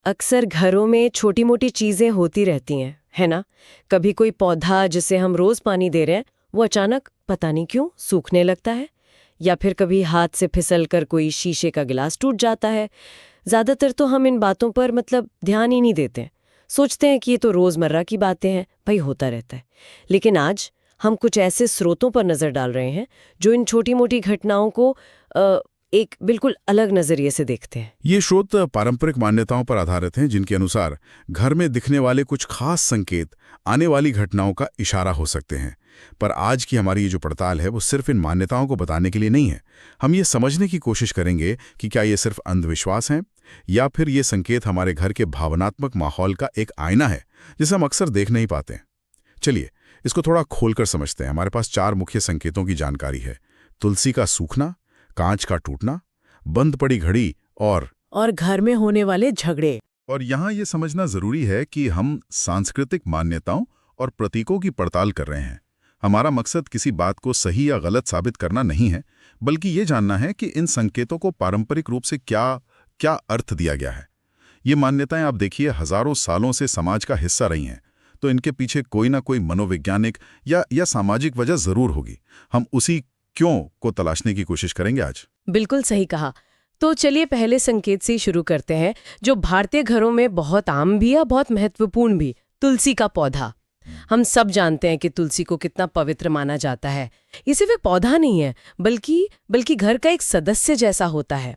अक्सर घरों में छोटी मोटी चीजें होती रहती हैं, है ना। कभी कोई पौधा जिसे हम रोज पानी दे रहे हैं वो अचानक पता नहीं क्यों सूखने लगता है, या फिर कभी हाथ से फिसल कर कोई शीशे का गिलास टूट जाता है। ज्यादातर तो हम इन बातों पर ध्यान ही नहीं देते हैं। सोचते हैं कि ये तो रोजमर्रा की बातें हैं, भाई होता रहता है। लेकिन आज हम कुछ ऐसे स्रोतों पर नजर डाल रहे हैं जो इन छोटी मोटी घटनाओं को एक बिल्कुल अलग नजरिए से देखते हैं। ये स्रोत पारंपरिक मान्यताओं पर आधारित हैं, जिनके अनुसार घर में दिखने वाले कुछ खास संकेत आने वाली घटनाओं का इशारा हो सकते हैं। पर आज की हमारी ये जो पड़ताल है वो सिर्फ इन मान्यताओं को बताने के लिए नहीं है। हम ये समझने की कोशिश करेंगे कि क्या ये सिर्फ अंधविश्वास हैं या फिर ये संकेत हमारे घर के भावनात्मक माहौल का एक आईना है, जिसे हम अक्सर देख नहीं पाते हैं। चलिए इसको थोड़ा खोलकर समझते हैं। हमारे पास 4 मुख्य संकेतों की जानकारी है: तुलसी का सूखना, कांच का टूटना, बंद पड़ी घड़ी और घर में होने वाले झगड़े। और यहाँ ये समझना जरूरी है कि हम सांस्कृतिक मान्यताओं और प्रतीकों की पड़ताल कर रहे हैं। हमारा मकसद किसी बात को सही या गलत साबित करना नहीं है, बल्कि ये जानना है कि इन संकेतों को पारंपरिक रूप से क्या क्या अर्थ दिया गया है। ये मान्यताएं आप देखिए हजारों सालों से समाज का हिस्सा रही हैं, तो इनके पीछे कोई ना कोई मनोवैज्ञानिक या सामाजिक वजह जरूर होगी। हम उसी क्यों को तलाशने की कोशिश करेंगे आज। बिल्कुल सही कहा। तो चलिए पहले संकेत से ही शुरू करते हैं, जो भारतीय घरों में बहुत आम भी है, बहुत महत्वपूर्ण भी, तुलसी का पौधा। हम सब जानते हैं कि तुलसी को कितना पवित्र माना जाता है। ये सिर्फ एक पौधा नहीं है, बल्कि घर का एक सदस्य जैसा होता है।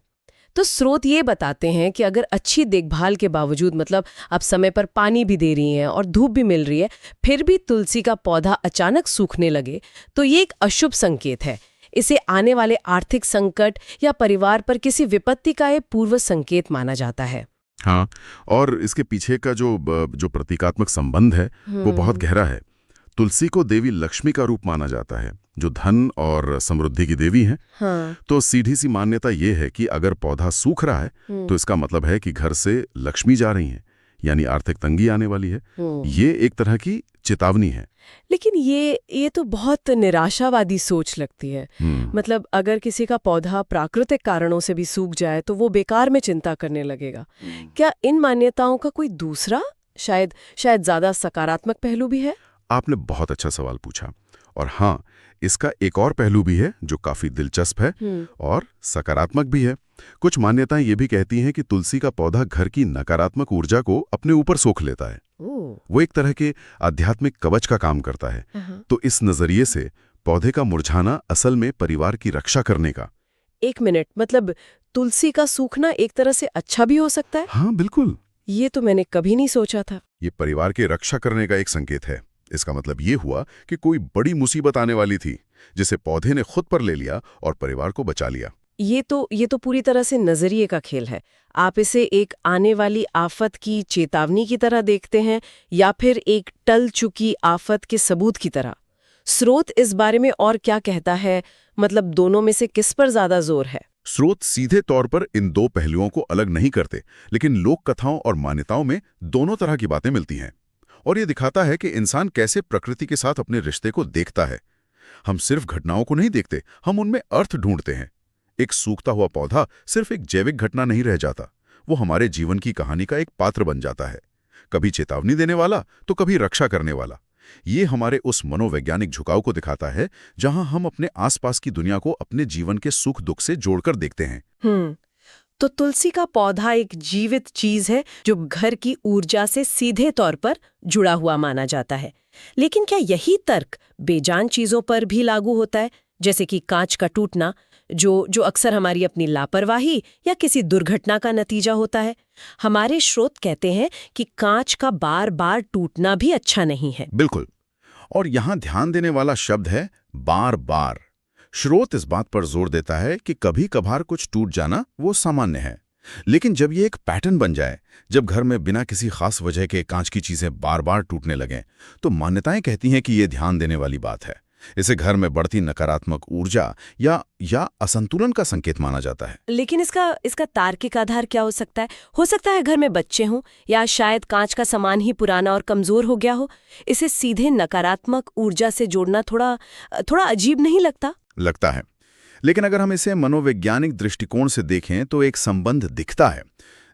तो स्रोत ये बताते हैं कि अगर अच्छी देखभाल के बावजूद, आप समय पर पानी भी दे रही हैं और धूप भी मिल रही है, फिर भी तुलसी का पौधा अचानक सूखने लगे, तो ये एक अशुभ संकेत है। इसे आने वाले आर्थिक संकट या परिवार पर किसी विपत्ति का एक पूर्व संकेत माना जाता है। हाँ, और इसके पीछे का जो प्रतीकात्मक संबंध है वो बहुत गहरा है। तुलसी को देवी लक्ष्मी का रूप माना जाता है, जो धन और समृद्धि की देवी हैं। हाँ। तो सीधी सी मान्यता ये है कि अगर पौधा सूख रहा है तो इसका मतलब है कि घर से लक्ष्मी जा रही है, यानी आर्थिक तंगी आने वाली है। ये एक तरह की चेतावनी है। लेकिन ये तो बहुत निराशावादी सोच लगती है। अगर किसी का पौधा प्राकृतिक कारणों से भी सूख जाए तो वो बेकार में चिंता करने लगेगा। क्या इन मान्यताओं का कोई दूसरा, शायद ज्यादा सकारात्मक पहलू भी है? आपने बहुत अच्छा सवाल पूछा। और हाँ, इसका एक और पहलू भी है जो काफी दिलचस्प है और सकारात्मक भी है। कुछ मान्यताएं ये भी कहती हैं कि तुलसी का पौधा घर की नकारात्मक ऊर्जा को अपने ऊपर सोख लेता है। वो एक तरह के आध्यात्मिक कवच का काम करता है। तो इस नजरिए से पौधे का मुरझाना असल में परिवार की रक्षा करने का। एक मिनट, तुलसी का सूखना एक तरह से अच्छा भी हो सकता है? हाँ बिल्कुल। ये तो मैंने कभी नहीं सोचा था। ये परिवार की रक्षा करने का एक संकेत है। इसका मतलब ये हुआ कि कोई बड़ी मुसीबत आने वाली थी, जिसे पौधे ने खुद पर ले लिया और परिवार को बचा लिया। ये तो पूरी तरह से नजरिए का खेल है। आप इसे एक आने वाली आफत की चेतावनी की तरह देखते हैं या फिर एक टल चुकी आफत के सबूत की तरह? स्रोत इस बारे में और क्या कहता है? दोनों में से किस पर ज्यादा जोर है? स्रोत सीधे तौर पर इन 2 पहलुओं को अलग नहीं करते, लेकिन लोक कथाओं और मान्यताओं में दोनों तरह की बातें मिलती हैं। और ये दिखाता है कि इंसान कैसे प्रकृति के साथ अपने रिश्ते को देखता है। हम सिर्फ घटनाओं को नहीं देखते, हम उनमें अर्थ ढूंढते हैं। एक सूखता हुआ पौधा सिर्फ एक जैविक घटना नहीं रह जाता, वो हमारे जीवन की कहानी का एक पात्र बन जाता है, कभी चेतावनी देने वाला तो कभी रक्षा करने वाला। ये हमारे उस मनोवैज्ञानिक झुकाव को दिखाता है जहां हम अपने आसपास की दुनिया को अपने जीवन के सुख दुख से जोड़कर देखते हैं। तो तुलसी का पौधा एक जीवित चीज है जो घर की ऊर्जा से सीधे तौर पर जुड़ा हुआ माना जाता है। लेकिन क्या यही तर्क बेजान चीजों पर भी लागू होता है, जैसे कि कांच का टूटना, जो अक्सर हमारी अपनी लापरवाही या किसी दुर्घटना का नतीजा होता है? हमारे स्रोत कहते हैं कि कांच का बार बार टूटना भी अच्छा नहीं है। बिल्कुल। और यहां ध्यान देने वाला शब्द है बार बार। स्रोत इस बात पर जोर देता है कि कभी कभार कुछ टूट जाना वो सामान्य है, लेकिन जब ये एक पैटर्न बन जाए, जब घर में बिना किसी खास वजह के कांच की चीजें बार बार टूटने लगें, तो मान्यताएं कहती हैं कि ये ध्यान देने वाली बात है। इसे घर में बढ़ती नकारात्मक ऊर्जा या असंतुलन का संकेत माना जाता है। लेकिन इसका तार्किक आधार क्या हो सकता है? हो सकता है घर में बच्चे हों, या शायद कांच का सामान ही पुराना और कमजोर हो गया हो। इसे सीधे नकारात्मक ऊर्जा से जोड़ना थोड़ा अजीब नहीं लगता? लगता है, लेकिन अगर हम इसे मनोवैज्ञानिक दृष्टिकोण से देखें तो एक संबंध दिखता है।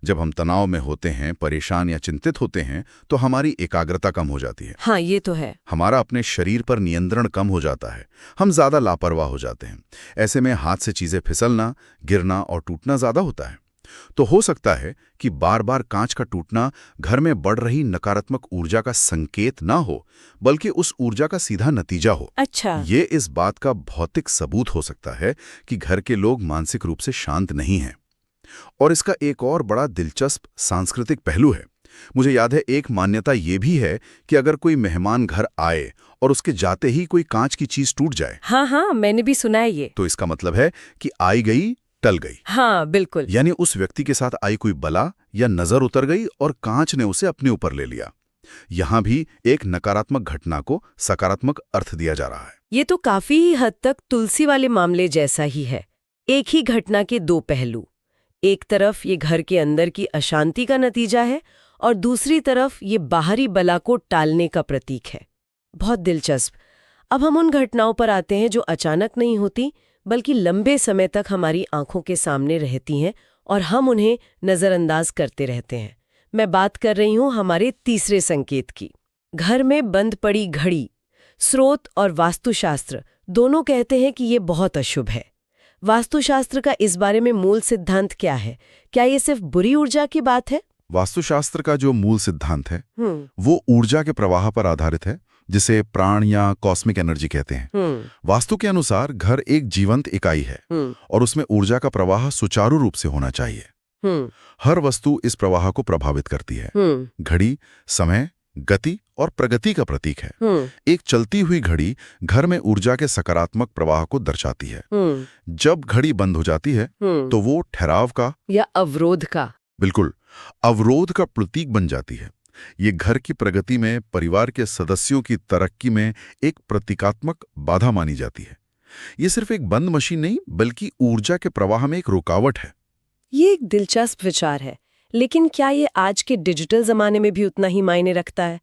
जब हम तनाव में होते हैं, परेशान या चिंतित होते हैं, तो हमारी एकाग्रता कम हो जाती है। हाँ, ये तो है। हमारा अपने शरीर पर नियंत्रण कम हो जाता है। हम ज्यादा लापरवाह हो जाते हैं। ऐसे में हाथ से चीजें फिसलना, गिरना और टूटना ज्यादा होता है। तो हो सकता है कि बार बार कांच का टूटना घर में बढ़ रही नकारात्मक ऊर्जा का संकेत ना हो, बल्कि उस ऊर्जा का सीधा नतीजा हो। अच्छा। ये इस बात का भौतिक सबूत हो सकता है कि घर के लोग मानसिक रूप से शांत नहीं हैं। और इसका एक और बड़ा दिलचस्प सांस्कृतिक पहलू है। मुझे याद है, एक मान्यता ये भी है कि अगर कोई मेहमान घर आए और उसके जाते ही कोई कांच की चीज टूट जाए, हाँ हाँ, मैंने भी सुना है ये। तो इसका मतलब है कि आई गई टल गई। हाँ, बिल्कुल। यानी उस व्यक्ति के साथ आई कोई बला या नजर उतर गई और कांच ने उसे अपने ऊपर ले लिया। यहां भी एक नकारात्मक घटना को सकारात्मक अर्थ दिया जा रहा है। ये तो काफी हद तक तुलसी वाले मामले जैसा ही है। एक ही घटना के दो पहलू। एक तरफ ये घर के अंदर की अशांति का नतीजा है और दूसरी तरफ ये बाहरी बला को टालने का प्रतीक है। बहुत दिलचस्प। अब हम उन घटनाओं पर आते हैं जो अचानक नहीं होती, बल्कि लंबे समय तक हमारी आंखों के सामने रहती हैं और हम उन्हें नज़रअंदाज करते रहते हैं। मैं बात कर रही हूँ हमारे तीसरे संकेत की। घर में बंद पड़ी घड़ी। स्रोत और वास्तुशास्त्र दोनों कहते हैं कि ये बहुत अशुभ है। वास्तुशास्त्र का इस बारे में मूल सिद्धांत क्या है? क्या ये सिर्फ बुरी ऊर्जा की बात है? वास्तुशास्त्र का जो मूल सिद्धांत है वो ऊर्जा के प्रवाह पर आधारित है, जिसे प्राण या कॉस्मिक एनर्जी कहते हैं। वास्तु के अनुसार घर एक जीवंत इकाई है और उसमें ऊर्जा का प्रवाह सुचारू रूप से होना चाहिए। हर वस्तु इस प्रवाह को प्रभावित करती है। घड़ी समय, गति और प्रगति का प्रतीक है। एक चलती हुई घड़ी घर में ऊर्जा के सकारात्मक प्रवाह को दर्शाती है। जब घड़ी बंद हो जाती है तो वो ठहराव का या अवरोध का, बिल्कुल, अवरोध का प्रतीक बन जाती है। ये घर की प्रगति में, परिवार के सदस्यों की तरक्की में एक प्रतीकात्मक बाधा मानी जाती है। ये सिर्फ एक बंद मशीन नहीं, बल्कि ऊर्जा के प्रवाह में एक रुकावट है। ये एक दिलचस्प विचार है, लेकिन क्या ये आज के डिजिटल जमाने में भी उतना ही मायने रखता है?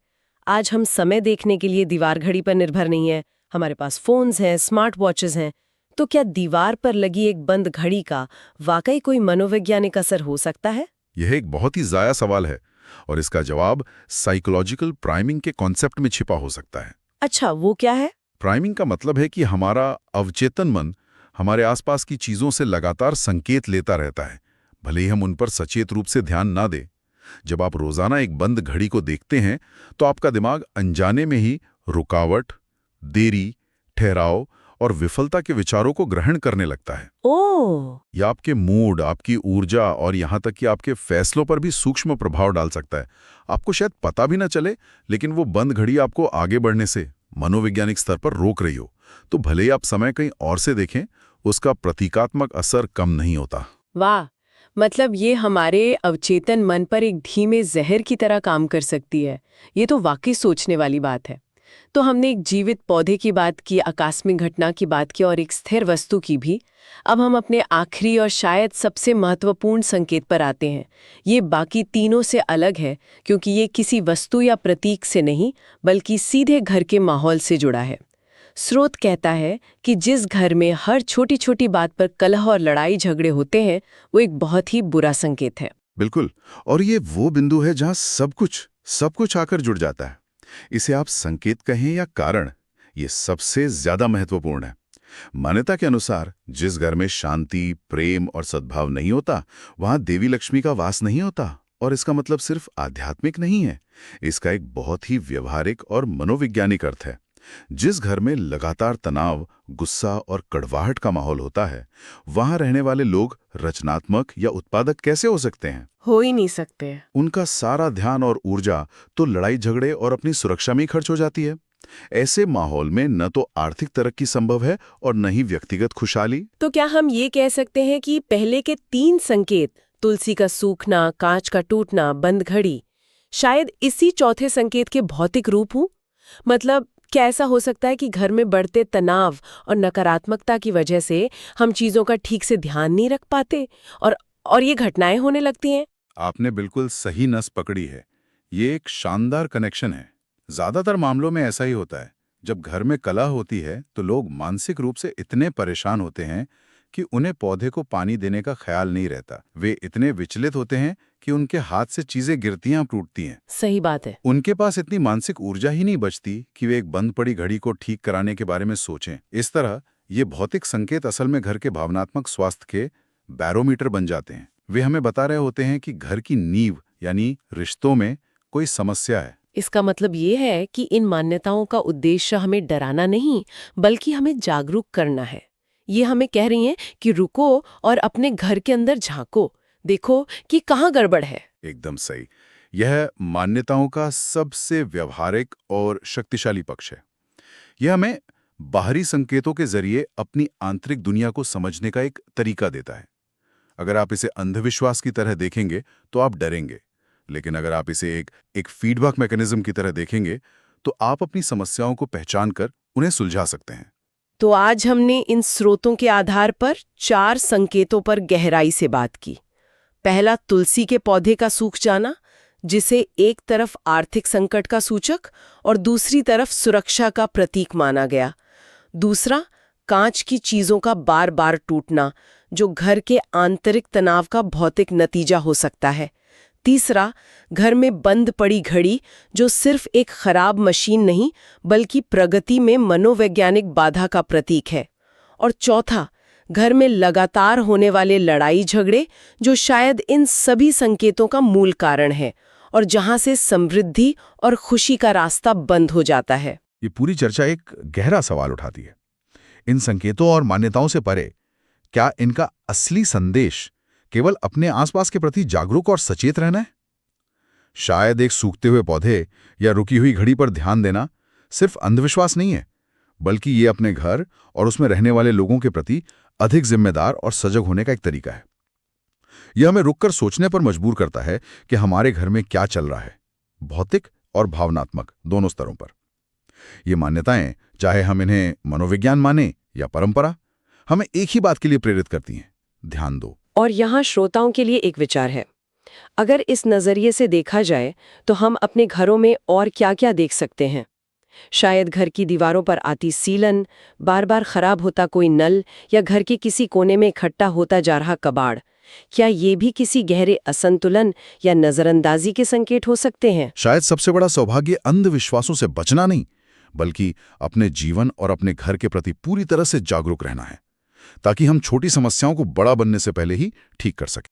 आज हम समय देखने के लिए दीवार घड़ी पर निर्भर नहीं है। हमारे पास फोन्स हैं, स्मार्ट वॉचेस हैं। तो क्या दीवार पर लगी एक बंद घड़ी का वाकई कोई मनोवैज्ञानिक असर हो सकता है? यह एक बहुत ही ज़ाया सवाल है और इसका जवाब साइकोलॉजिकल प्राइमिंग के कॉन्सेप्ट में छिपा हो सकता है। अच्छा, वो क्या है? प्राइमिंग का मतलब है कि हमारा अवचेतन मन हमारे आसपास की चीजों से लगातार संकेत लेता रहता है, भले ही हम उन पर सचेत रूप से ध्यान ना दें। जब आप रोजाना एक बंद घड़ी को देखते हैं तो आपका दिमाग अनजाने में ही रुकावट, देरी, ठहराव और विफलता के विचारों को ग्रहण करने लगता है। ओह! यह आपके मूड, आपकी ऊर्जा और यहाँ तक कि आपके फैसलों पर भी सूक्ष्म प्रभाव डाल सकता है। आपको शायद पता भी ना चले, लेकिन वो बंद घड़ी आपको आगे बढ़ने से मनोवैज्ञानिक स्तर पर रोक रही हो। तो भले ही आप समय कहीं और से देखें, उसका प्रतीकात्मक असर कम नहीं होता। वाह! मतलब ये हमारे अवचेतन मन पर एक धीमे जहर की तरह काम कर सकती है। ये तो वाकई सोचने वाली बात है। तो हमने एक जीवित पौधे की बात की, आकस्मिक घटना की बात की और एक स्थिर वस्तु की भी। अब हम अपने आखिरी और शायद सबसे महत्वपूर्ण संकेत पर आते हैं। ये बाकी तीनों से अलग है, क्योंकि ये किसी वस्तु या प्रतीक से नहीं, बल्कि सीधे घर के माहौल से जुड़ा है। स्रोत कहता है कि जिस घर में हर छोटी छोटी बात पर कलह और लड़ाई झगड़े होते हैं, वो एक बहुत ही बुरा संकेत है। बिल्कुल, और ये वो बिंदु है जहां सब कुछ आकर जुड़ जाता है। इसे आप संकेत कहें या कारण, ये सबसे ज्यादा महत्वपूर्ण है। मान्यता के अनुसार जिस घर में शांति, प्रेम और सद्भाव नहीं होता, वहां देवी लक्ष्मी का वास नहीं होता। और इसका मतलब सिर्फ आध्यात्मिक नहीं है, इसका एक बहुत ही व्यवहारिक और मनोवैज्ञानिक अर्थ है। जिस घर में लगातार तनाव, गुस्सा और कड़वाहट का माहौल होता है, वहां रहने वाले लोग रचनात्मक या उत्पादक कैसे हो सकते हैं? हो ही नहीं सकते। उनका सारा ध्यान और ऊर्जा तो लड़ाई झगड़े और अपनी सुरक्षा में ही खर्च हो जाती है। ऐसे माहौल में न तो आर्थिक तरक्की संभव है और न ही व्यक्तिगत खुशहाली। तो क्या हम ये कह सकते हैं कि पहले के 3 संकेत, तुलसी का सूखना, कांच का टूटना, बंद घड़ी, शायद इसी चौथे संकेत के भौतिक रूप हों? मतलब क्या ऐसा हो सकता है कि घर में बढ़ते तनाव और नकारात्मकता की वजह से हम चीजों का ठीक से ध्यान नहीं रख पाते और ये घटनाएं होने लगती हैं? आपने बिल्कुल सही नस पकड़ी है। ये एक शानदार कनेक्शन है। ज्यादातर मामलों में ऐसा ही होता है। जब घर में कलह होती है तो लोग मानसिक रूप से इतने परेशान होते हैं कि उन्हें पौधे को पानी देने का ख्याल नहीं रहता। वे इतने विचलित होते हैं कि उनके हाथ से चीजें गिरती हैं, टूटती हैं। सही बात है। उनके पास इतनी मानसिक ऊर्जा ही नहीं बचती कि वे एक बंद पड़ी घड़ी को ठीक कराने के बारे में सोचें। इस तरह ये भौतिक संकेत असल में घर के भावनात्मक स्वास्थ्य के बैरोमीटर बन जाते हैं। वे हमें बता रहे होते हैं कि घर की नींव यानी रिश्तों में कोई समस्या है। इसका मतलब ये है कि इन मान्यताओं का उद्देश्य हमें डराना नहीं, बल्कि हमें जागरूक करना है। ये हमें कह रही हैं कि रुको और अपने घर के अंदर झांको, देखो कि कहाँ गड़बड़ है। एकदम सही। यह मान्यताओं का सबसे व्यवहारिक और शक्तिशाली पक्ष है। यह हमें बाहरी संकेतों के जरिए अपनी आंतरिक दुनिया को समझने का एक तरीका देता है। अगर आप इसे अंधविश्वास की तरह देखेंगे तो आप डरेंगे, लेकिन अगर आप इसे एक फीडबैक मैकेनिज्म की तरह देखेंगे तो आप अपनी समस्याओं को पहचान कर उन्हें सुलझा सकते हैं। तो आज हमने इन स्रोतों के आधार पर 4 संकेतों पर गहराई से बात की। पहला, तुलसी के पौधे का सूख जाना, जिसे एक तरफ आर्थिक संकट का सूचक और दूसरी तरफ सुरक्षा का प्रतीक माना गया। दूसरा, कांच की चीजों का बार बार टूटना, जो घर के आंतरिक तनाव का भौतिक नतीजा हो सकता है। तीसरा, घर में बंद पड़ी घड़ी, जो सिर्फ एक खराब मशीन नहीं बल्कि प्रगति में मनोवैज्ञानिक बाधा का प्रतीक है। और चौथा, घर में लगातार होने वाले लड़ाई झगड़े, जो शायद इन सभी संकेतों का मूल कारण है और जहां से समृद्धि और खुशी का रास्ता बंद हो जाता है। ये पूरी चर्चा एक गहरा सवाल उठाती है। इन संकेतों और मान्यताओं से परे, क्या इनका असली संदेश केवल अपने आसपास के प्रति जागरूक और सचेत रहना है? शायद एक सूखते हुए पौधे या रुकी हुई घड़ी पर ध्यान देना सिर्फ अंधविश्वास नहीं है, बल्कि ये अपने घर और उसमें रहने वाले लोगों के प्रति अधिक जिम्मेदार और सजग होने का एक तरीका है। यह हमें रुककर सोचने पर मजबूर करता है कि हमारे घर में क्या चल रहा है, भौतिक और भावनात्मक दोनों स्तरों पर। ये मान्यताएं, चाहे हम इन्हें मनोविज्ञान माने या परंपरा, हमें एक ही बात के लिए प्रेरित करती हैं: ध्यान दो। और यहाँ श्रोताओं के लिए एक विचार है। अगर इस नजरिए से देखा जाए तो हम अपने घरों में और क्या-क्या देख सकते हैं। शायद घर की दीवारों पर आती सीलन, बार बार खराब होता कोई नल या घर के किसी कोने में इकट्ठा होता जा रहा कबाड़, क्या ये भी किसी गहरे असंतुलन या नजरअंदाजी के संकेत हो सकते हैं? शायद सबसे बड़ा सौभाग्य अंधविश्वासों से बचना नहीं, बल्कि अपने जीवन और अपने घर के प्रति पूरी तरह से जागरूक रहना है, ताकि हम छोटी समस्याओं को बड़ा बनने से पहले ही ठीक कर सकें।